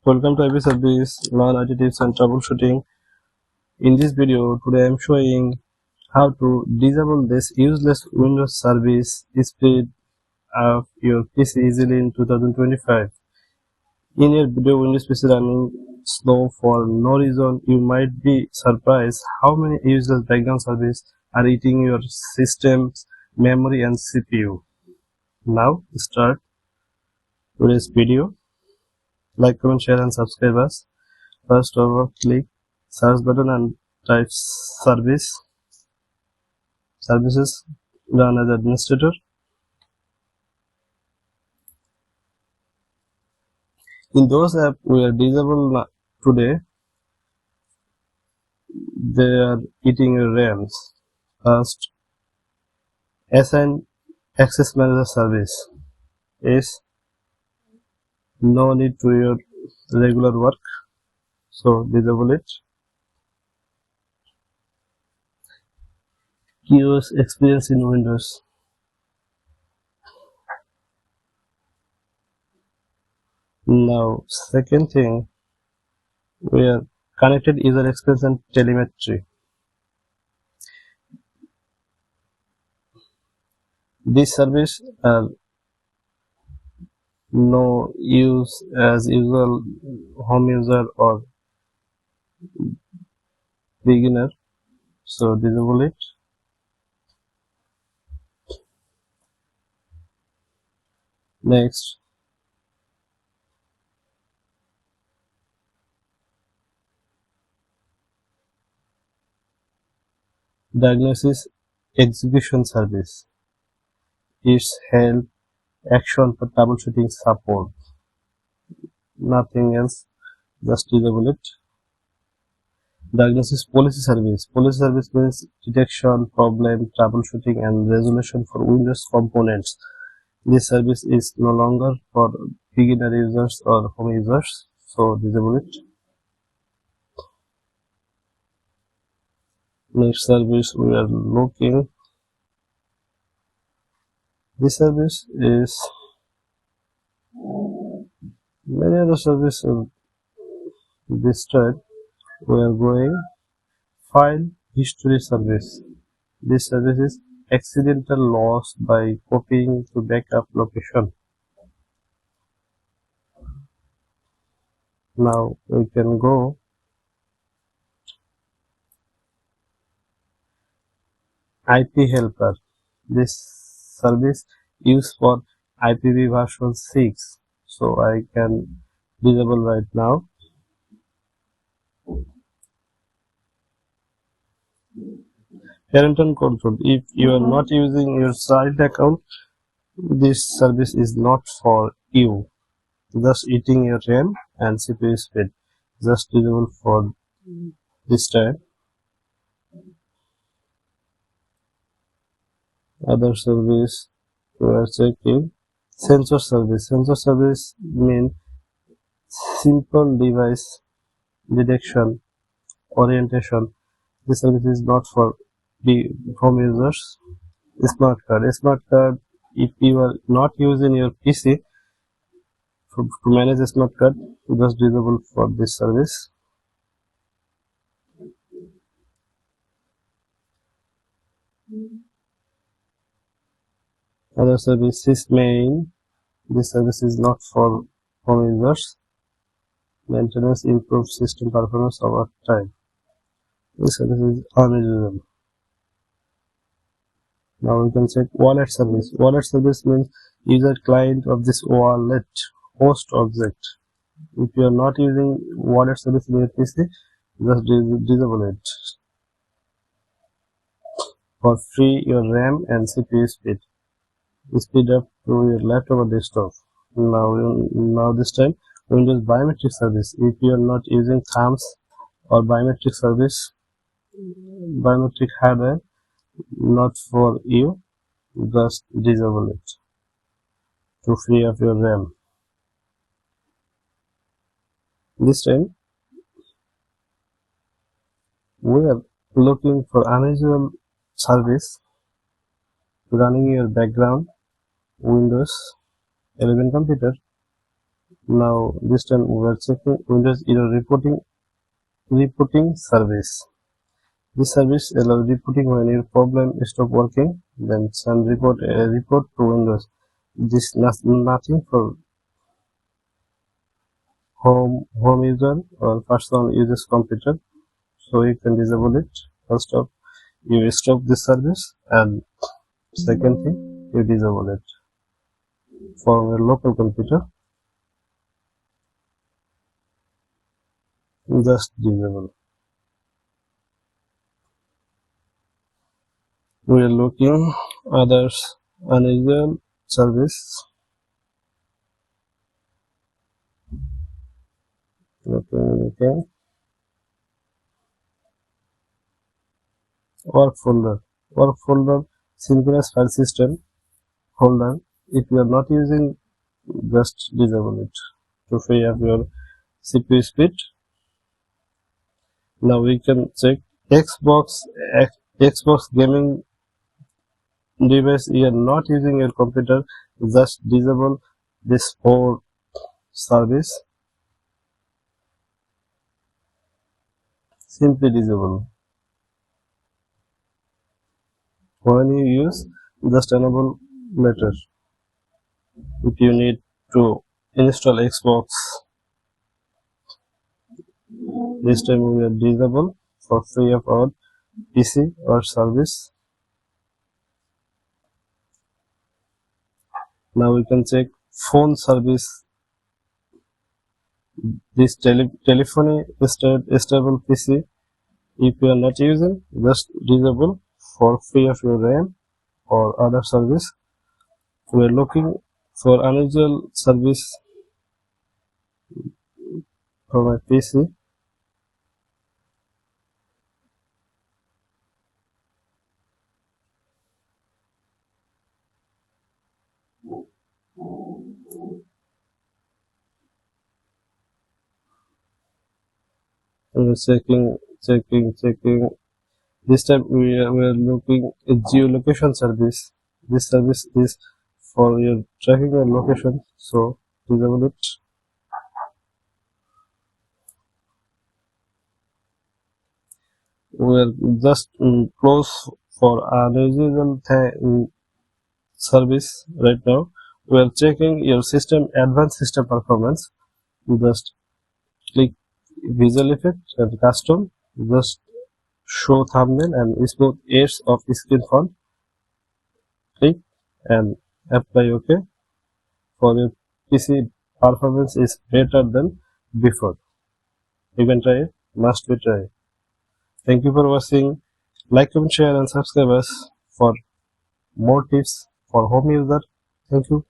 Welcome to IP Service, Learn IT tips and troubleshooting. In this video, today I am showing how to disable this useless Windows service speed of your PC easily in 2025. In your video, Windows PC running slow for no reason. You might be surprised how many useless background services are eating your system's memory and CPU. Now, start today's video. Like, comment, share and subscribe us. First over, click search button and type services, run as administrator. In those apps we are disabled today, they are eating your RAMs. First, assign access manager service is no need to your regular work, so disable it. Kiosk experience in Windows. Now, second thing, we are connected user experience and telemetry. This service are no use as usual home user or beginner, so disable it. Next, diagnosis execution service. It's help action for troubleshooting support. Nothing else, just disable it. Diagnosis policy service. Policy service means detection, problem, troubleshooting and resolution for Windows components. This service is no longer for beginner users or home users, so disable it. Next service we are looking. This service is many other services destroyed. We are going file history service. This service is accidental loss by copying to backup location. Now we can go IP helper. This service used for IPv version 6, so I can disable right now. Parental control. If you are not using your child account, this service is not for you. Just eating your RAM and CPU speed. Just disable for this time. Other service we are checking. Sensor service. Sensor service means simple device detection orientation. This service is not for the home users. Smart card. Smart card, if you are not using your PC to manage a smart card, just disable for this service. Other service is main. This service is not for home users. Maintenance improves system performance over time. This service is unusable. Now we can check wallet service. Wallet service means user client of this wallet host object. If you are not using wallet service in your PC, just disable it. For free your RAM and CPU speed up to your laptop or desktop. Now this time Windows biometric service. If you are not using thumbs or biometric service, biometric hardware not for you, just disable it to free up your RAM. This time we are looking for unusual service running your background Windows 11 computer. Now this time we are checking Windows error reporting service. This service allows reporting when your problem stops working, then send report to Windows. This is nothing for home user or personal users computer, so you can disable it. First off, you stop this service, and second thing, you disable it for your local computer. Just disable. We are looking others unusual service. Okay. Work folder synchronous file system. Hold on. If you are not using, just disable it to free up your CPU speed. Now we can check Xbox gaming device. You are not using your computer, just disable this whole service. Simply disable. When you use, just enable later. If you need to install Xbox, this time we will disable for free of our PC or service. Now we can check phone service. This telephony stable PC. If you are not using, just disable for free of your RAM or other service. We are looking for unusual service for my PC. And checking. This time we are looking at geolocation service. This service is for your tracking your location, so disable it. We are just close for unusual service right now. We are checking your system advanced system performance. Just click visual effect and custom. Just show thumbnail and smooth edge of screen font. Click and apply OK. For your PC performance is better than before. You can try it, must be tried. Thank you for watching. Like, comment, share and subscribe us for more tips for home user. Thank you.